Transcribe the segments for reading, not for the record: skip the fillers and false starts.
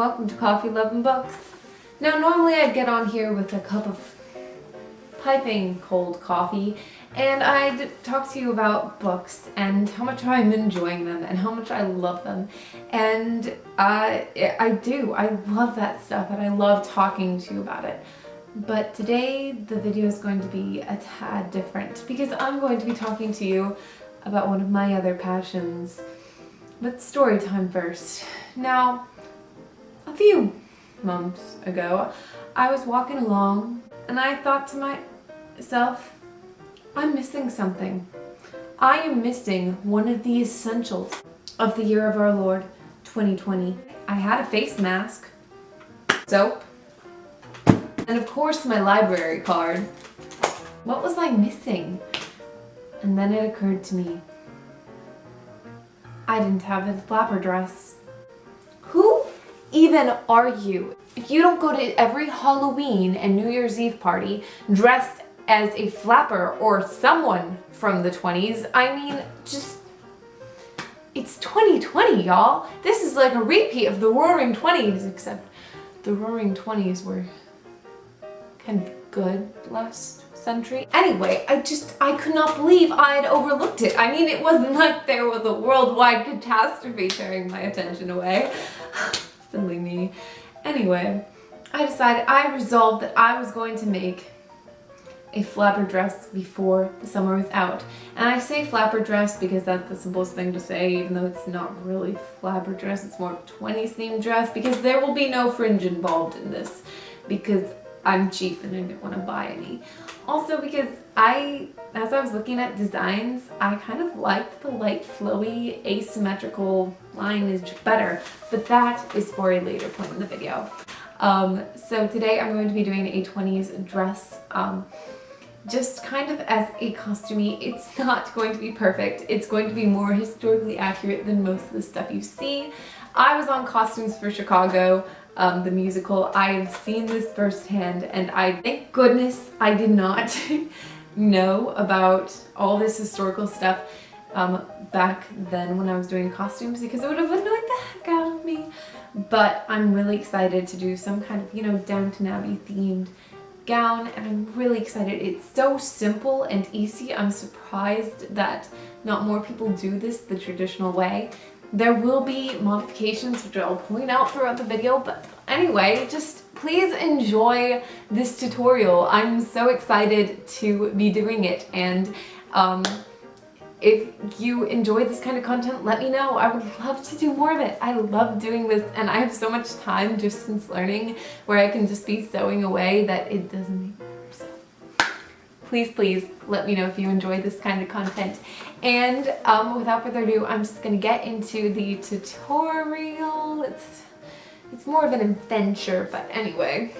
welcome to Coffee, Love, and Books. Now, normally I'd get on here with a cup of piping cold coffee, and I'd talk to you about books and how much I'm enjoying them and how much I love them. And I love that stuff, and I love talking to you about it. But today, the video is going to be a tad different because I'm going to be talking to you about one of my other passions. But story time first. Now, a few months ago, I was walking along and I thought to myself, I'm missing something. I am missing one of the essentials of the year of our Lord, 2020. I had a face mask, soap, and of course my library card. What was I missing? And then it occurred to me, I didn't have a flapper dress. Who even are you? If you don't go to every Halloween and New Year's Eve party dressed as a flapper or someone from the 20s, I mean, it's 2020, y'all. This is like a repeat of the Roaring 20s, except the Roaring 20s were kind of good last century. Anyway, I could not believe I had overlooked it. I mean, it wasn't like there was a worldwide catastrophe tearing my attention away. Silly me. Anyway, I resolved that I was going to make a flapper dress before the summer was out. And I say flapper dress because that's the simplest thing to say, even though it's not really flapper dress, it's more of a 20s themed dress, because there will be no fringe involved in this, because I'm cheap and I didn't want to buy any. Also because as I was looking at designs, I kind of liked the light flowy asymmetrical lineage better, but that is for a later point in the video. So today I'm going to be doing a 20s dress, just kind of as a costumey. It's not going to be perfect. It's going to be more historically accurate than most of the stuff you see. I was on Costumes for Chicago, the musical. I've seen this firsthand, and thank goodness I did not know about all this historical stuff back then when I was doing costumes, because it would have annoyed the heck out of me. But I'm really excited to do some kind of, Downton Abbey themed gown, and I'm really excited. It's so simple and easy. I'm surprised that not more people do this the traditional way. There will be modifications which I'll point out throughout the video, but anyway, just please enjoy this tutorial. I'm so excited to be doing it, and if you enjoy this kind of content, let me know. I would love to do more of it. I love doing this, and I have so much time just since learning where I can just be sewing away that it doesn't even matter. So please let me know if you enjoy this kind of content. And without further ado, I'm just gonna get into the tutorial. It's more of an adventure, but anyway.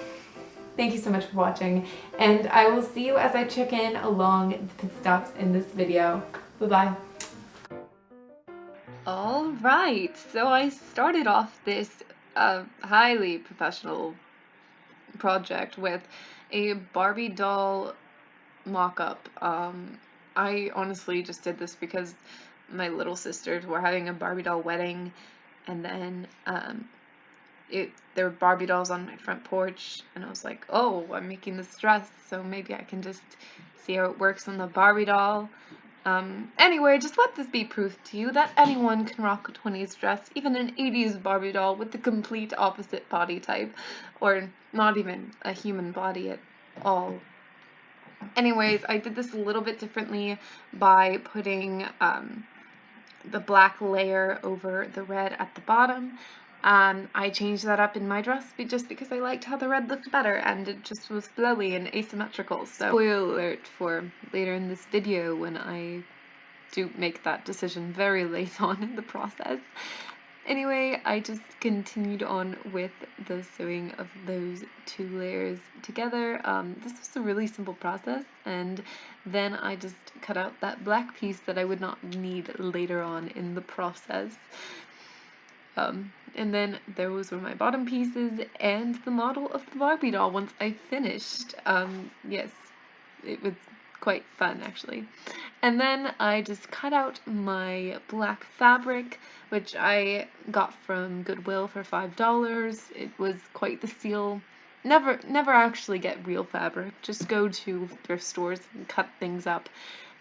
Thank you so much for watching, and I will see you as I check in along the pit stops in this video. Bye-bye. Alright, so I started off this highly professional project with a Barbie doll mock-up. I honestly just did this because my little sisters were having a Barbie doll wedding, and then there were Barbie dolls on my front porch, and I was like, oh, I'm making this dress, so maybe I can just see how it works on the Barbie doll. Anyway, just let this be proof to you that anyone can rock a 20s dress, even an 80s Barbie doll with the complete opposite body type, or not even a human body at all. Anyways, I did this a little bit differently by putting the black layer over the red at the bottom. I changed that up in my dress just because I liked how the red looked better, and it just was flowy and asymmetrical. So spoiler alert for later in this video when I do make that decision very late on in the process. Anyway, I just continued on with the sewing of those two layers together. This was a really simple process, and then I just cut out that black piece that I would not need later on in the process. And then those were my bottom pieces and the model of the Barbie doll once I finished. Yes, it was quite fun actually. And then I just cut out my black fabric, which I got from Goodwill for $5. It was quite the steal. Never actually get real fabric. Just go to thrift stores and cut things up.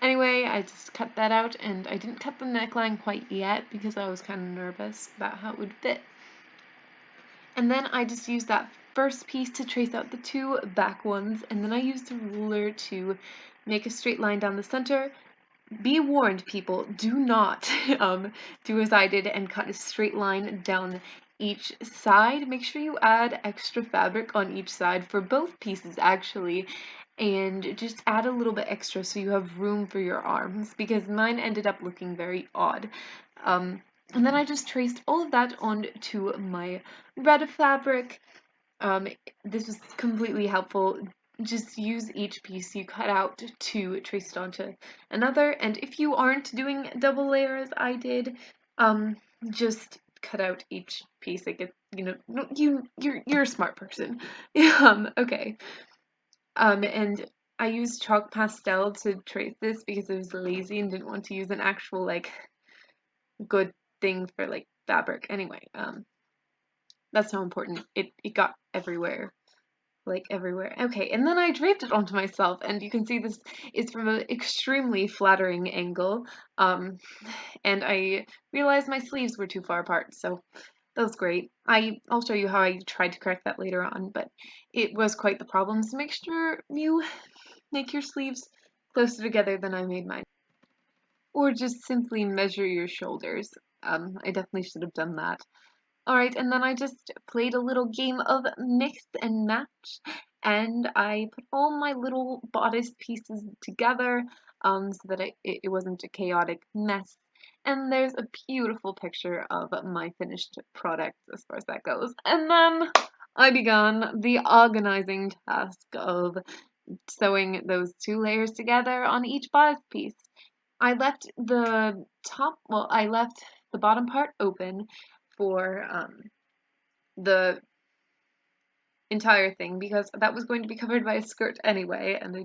Anyway, I just cut that out, and I didn't cut the neckline quite yet because I was kind of nervous about how it would fit. And then I just used that first piece to trace out the two back ones, and then I used a ruler to make a straight line down the center. Be warned, people, do not do as I did and cut a straight line down each side. Make sure you add extra fabric on each side for both pieces, actually, and just add a little bit extra so you have room for your arms, because mine ended up looking very odd. And then I just traced all of that onto my red fabric. This was completely helpful. Just use each piece you cut out to trace it onto another, and if you aren't doing double layer as I did, just cut out each piece. Like, you're a smart person. Okay. And I used chalk pastel to trace this because I was lazy and didn't want to use an actual, like, good thing for, like, fabric. Anyway, that's not important. It got everywhere. Like, everywhere. Okay, and then I draped it onto myself, and you can see this is from an extremely flattering angle, and I realized my sleeves were too far apart, so that was great. I'll show you how I tried to correct that later on, but it was quite the problem, so make sure you make your sleeves closer together than I made mine. Or just simply measure your shoulders. I definitely should have done that. Alright, and then I just played a little game of mix and match, and I put all my little bodice pieces together so that it wasn't a chaotic mess. And there's a beautiful picture of my finished product as far as that goes. And then I began the organizing task of sewing those two layers together on each bodice piece. I left the bottom part open for the entire thing because that was going to be covered by a skirt anyway, and I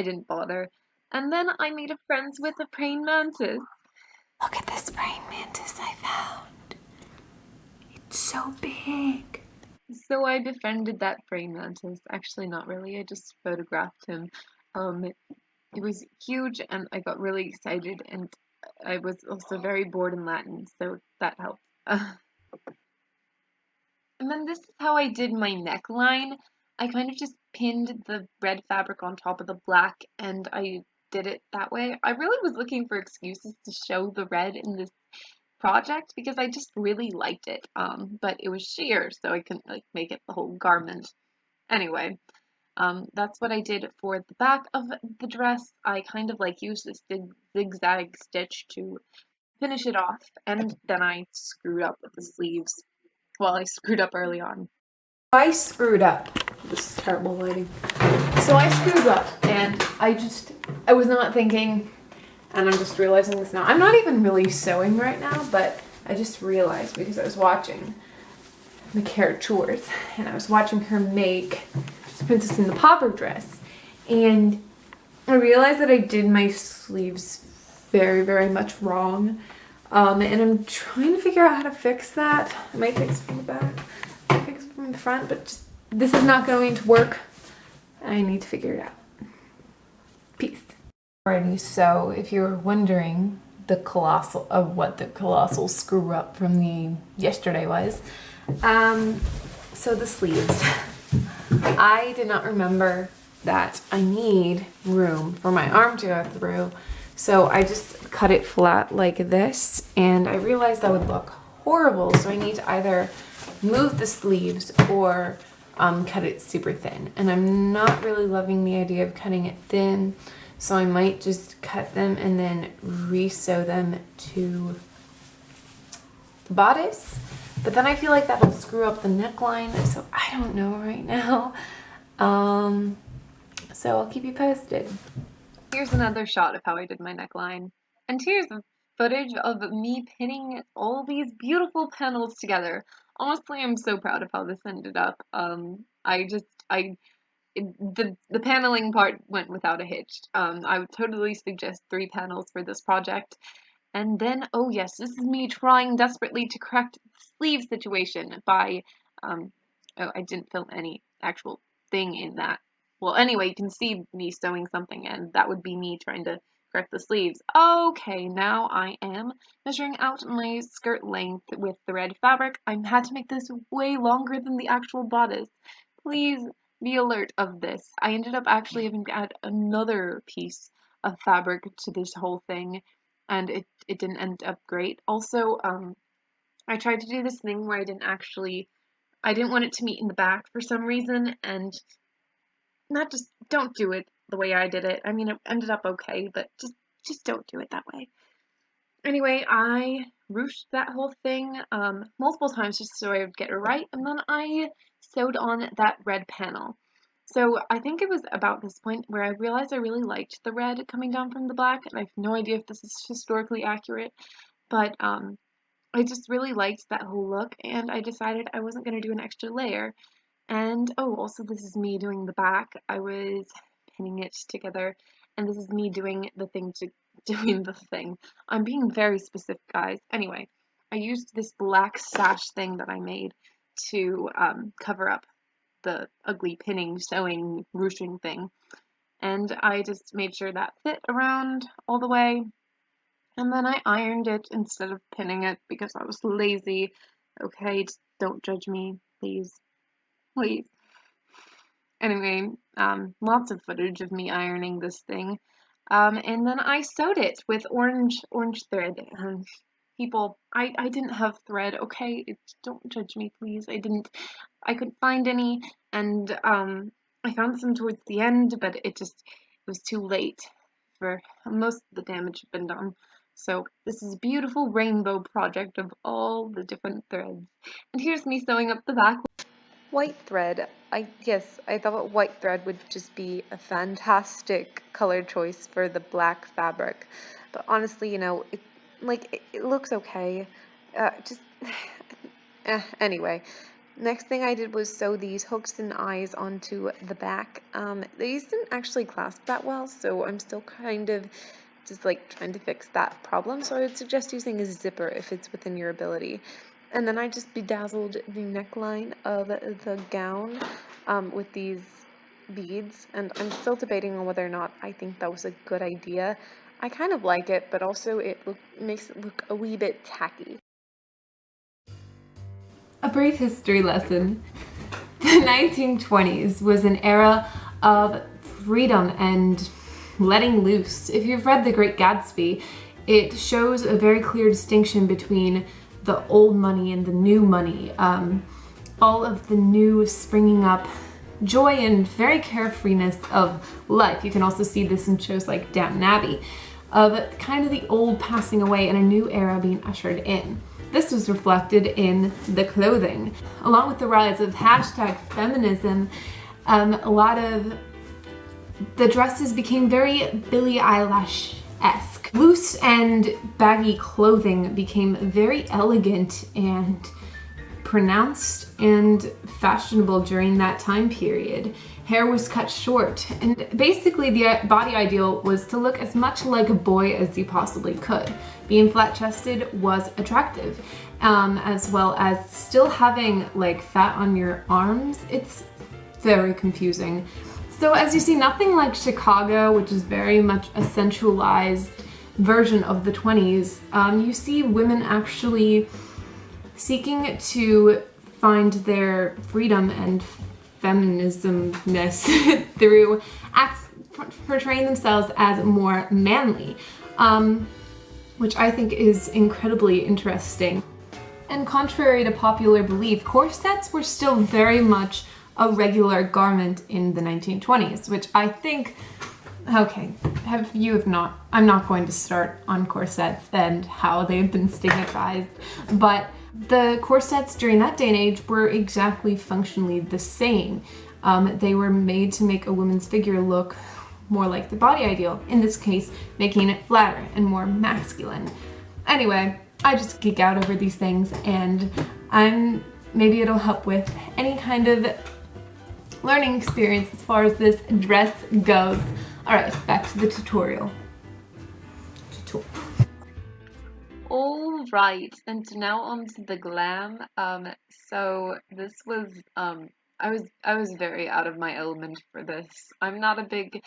didn't bother. And then I made a friends with a praying mantis. Look at this praying mantis I found. It's so big. So I befriended that praying mantis. Actually, not really. I just photographed him. It was huge, and I got really excited, and I was also very bored in Latin, so that helped. And then this is how I did my neckline. I kind of just pinned the red fabric on top of the black, and I did it that way. I really was looking for excuses to show the red in this project because I just really liked it. But it was sheer, so I couldn't like make it the whole garment. Anyway, that's what I did for the back of the dress. I kind of like used this zigzag stitch to finish it off, and then I screwed up with the sleeves. Well, I screwed up early on. I screwed up. This is terrible lighting. So I screwed up, and I was not thinking, and I'm just realizing this now. I'm not even really sewing right now, but I just realized because I was watching Michaela Chores, and I was watching her make this Princess in the Pauper dress, and I realized that I did my sleeves very, very much wrong. And I'm trying to figure out how to fix that. I might fix it from the back, I might fix it from the front, but this is not going to work. I need to figure it out. Peace. Alrighty, so if you were wondering what the colossal screw up from the yesterday was, so the sleeves. I did not remember that I need room for my arm to go through. So I just cut it flat like this, and I realized that would look horrible, so I need to either move the sleeves or cut it super thin. And I'm not really loving the idea of cutting it thin, so I might just cut them and then re-sew them to the bodice. But then I feel like that'll screw up the neckline, so I don't know right now. So I'll keep you posted. Here's another shot of how I did my neckline. And here's footage of me pinning all these beautiful panels together. Honestly, I'm so proud of how this ended up. I the paneling part went without a hitch. I would totally suggest 3 panels for this project. And then, oh yes, this is me trying desperately to correct the sleeve situation by, oh, I didn't film any actual thing in that. Well, anyway, you can see me sewing something, and that would be me trying to correct the sleeves. Okay, now I am measuring out my skirt length with the red fabric. I had to make this way longer than the actual bodice. Please be alert of this. I ended up actually having to add another piece of fabric to this whole thing, and it didn't end up great. Also, I tried to do this thing where I didn't want it to meet in the back for some reason, and not just don't do it the way I did it. I mean, it ended up okay, but just don't do it that way. Anyway, I ruched that whole thing multiple times just so I would get it right, and then I sewed on that red panel. So I think it was about this point where I realized I really liked the red coming down from the black, and I have no idea if this is historically accurate, but I just really liked that whole look, and I decided I wasn't going to do an extra layer. And oh, also this is me doing the back. I was pinning it together, and this is me doing the thing to doing the thing. I'm being very specific, guys. Anyway, I used this black sash thing that I made to cover up the ugly pinning, sewing, ruching thing. And I just made sure that fit around all the way. And then I ironed it instead of pinning it because I was lazy. Okay, just don't judge me, please. Please. Anyway, lots of footage of me ironing this thing. And then I sewed it with orange thread. People, I didn't have thread, okay? Don't judge me, please. I couldn't find any, and I found some towards the end, but it was too late for most of the damage had been done. So this is a beautiful rainbow project of all the different threads. And here's me sewing up the back. White thread. Yes, I thought white thread would just be a fantastic color choice for the black fabric. But honestly, it looks okay. Just anyway. Next thing I did was sew these hooks and eyes onto the back. These didn't actually clasp that well, so I'm still kind of just like trying to fix that problem. So I would suggest using a zipper if it's within your ability. And then I just bedazzled the neckline of the gown with these beads, and I'm still debating on whether or not I think that was a good idea. I kind of like it, but also makes it look a wee bit tacky. A brief history lesson. The 1920s was an era of freedom and letting loose. If you've read The Great Gatsby, it shows a very clear distinction between the old money and the new money. All of the new springing up joy and very carefreeness of life. You can also see this in shows like Downton Abbey, of kind of the old passing away and a new era being ushered in. This was reflected in the clothing. Along with the rise of #feminism, a lot of the dresses became very Billie Eilish-esque. Loose and baggy clothing became very elegant and pronounced and fashionable during that time period. Hair was cut short, and basically the body ideal was to look as much like a boy as you possibly could. Being flat-chested was attractive, as well as still having like fat on your arms. It's very confusing. So as you see, nothing like Chicago, which is very much a sensualized version of the 20s. You see women actually seeking to find their freedom and feminismness through portraying themselves as more manly, which I think is incredibly interesting. And contrary to popular belief, corsets were still very much a regular garment in the 1920s, which I think, okay, I'm not going to start on corsets and how they've been stigmatized, but the corsets during that day and age were exactly functionally the same. They were made to make a woman's figure look more like the body ideal, in this case, making it flatter and more masculine. Anyway, I just geek out over these things, and maybe it'll help with any kind of learning experience as far as this dress goes. Alright, back to the tutorial. All right, and now on to the glam. So this was I was very out of my element for this. I'm not a big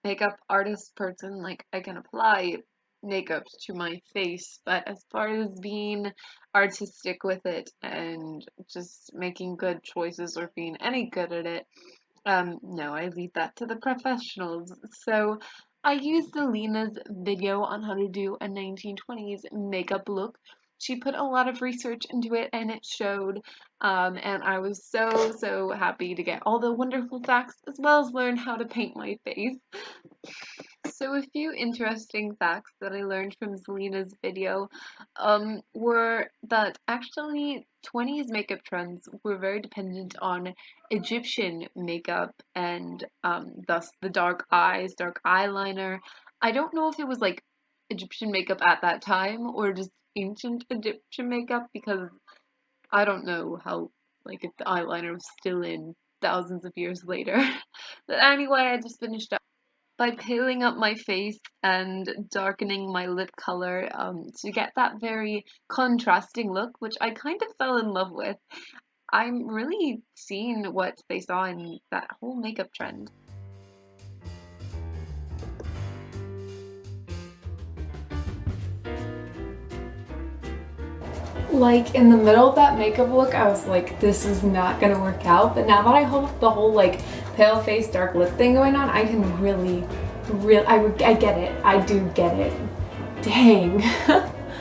makeup artist person. Like, I can apply makeup to my face, but as far as being artistic with it and just making good choices or being any good at it, no, I leave that to the professionals. So I used Alina's video on how to do a 1920s makeup look. She put a lot of research into it and it showed, and I was so happy to get all the wonderful facts as well as learn how to paint my face. So a few interesting facts that I learned from Zelina's video were that actually 20s makeup trends were very dependent on Egyptian makeup and thus the dark eyes, dark eyeliner. I don't know if it was like Egyptian makeup at that time or just ancient Egyptian makeup because I don't know how, like, if the eyeliner was still in thousands of years later. But anyway, I just finished up by paling up my face and darkening my lip color to get that very contrasting look, which I kind of fell in love with. I'm really seeing what they saw in that whole makeup trend. Like, in the middle of that makeup look, I was like, this is not gonna work out. But now that I hold the whole like pale face, dark lip thing going on, I can really, I get it. I do get it. Dang.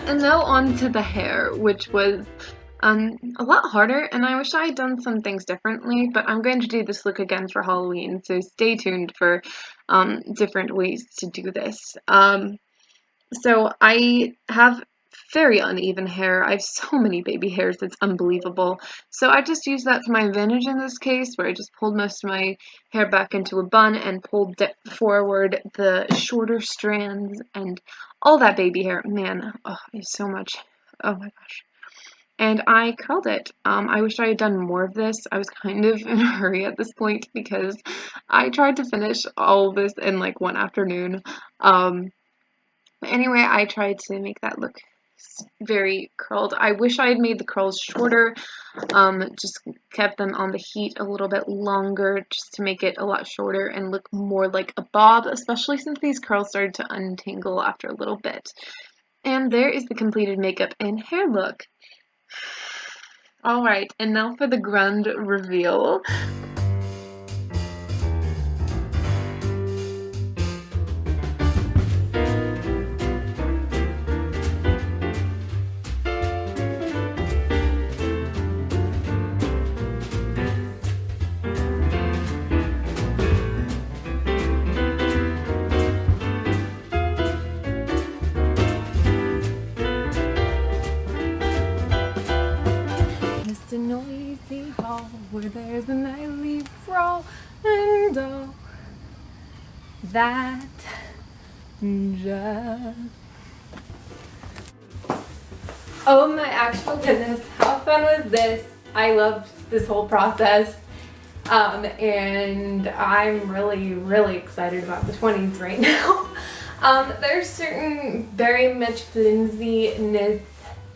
And now on to the hair, which was a lot harder, and I wish I had done some things differently, but I'm going to do this look again for Halloween, so stay tuned for different ways to do this. So I have very uneven hair. I have so many baby hairs, it's unbelievable. So I just used that to my advantage in this case, where I just pulled most of my hair back into a bun and pulled forward the shorter strands and all that baby hair. Man, oh, there's so much. Oh my gosh. And I curled it. I wish I had done more of this. I was kind of in a hurry at this point because I tried to finish all of this in like one afternoon. But anyway, I tried to make that look very curled. I wish I had made the curls shorter, just kept them on the heat a little bit longer just to make it a lot shorter and look more like a bob, especially since these curls started to untangle after a little bit. And there is the completed makeup and hair look. Alright, and now for the Grund Reveal. Just a noisy hall where there's a nightly brawl and all that jazz. Oh my actual goodness, how fun was this? I loved this whole process. And I'm really excited about the 20s right now. There's certain very much flimsiness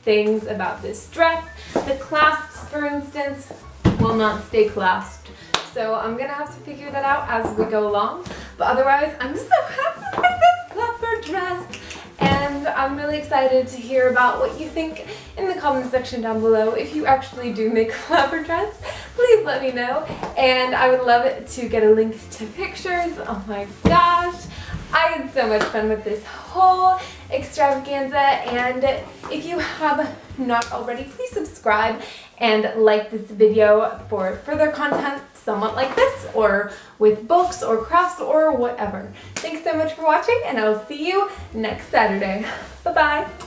things about this dress. The clasps, for instance, will not stay clasped. So I'm gonna have to figure that out as we go along. But otherwise, I'm so happy with this flapper dress. And I'm really excited to hear about what you think in the comment section down below. If you actually do make a flapper dress, please let me know. And I would love to get a link to pictures. Oh my gosh. I had so much fun with this whole extravaganza, and if you have not already, please subscribe and like this video for further content somewhat like this, or with books or crafts or whatever. Thanks so much for watching, and I'll see you next Saturday. Bye-bye.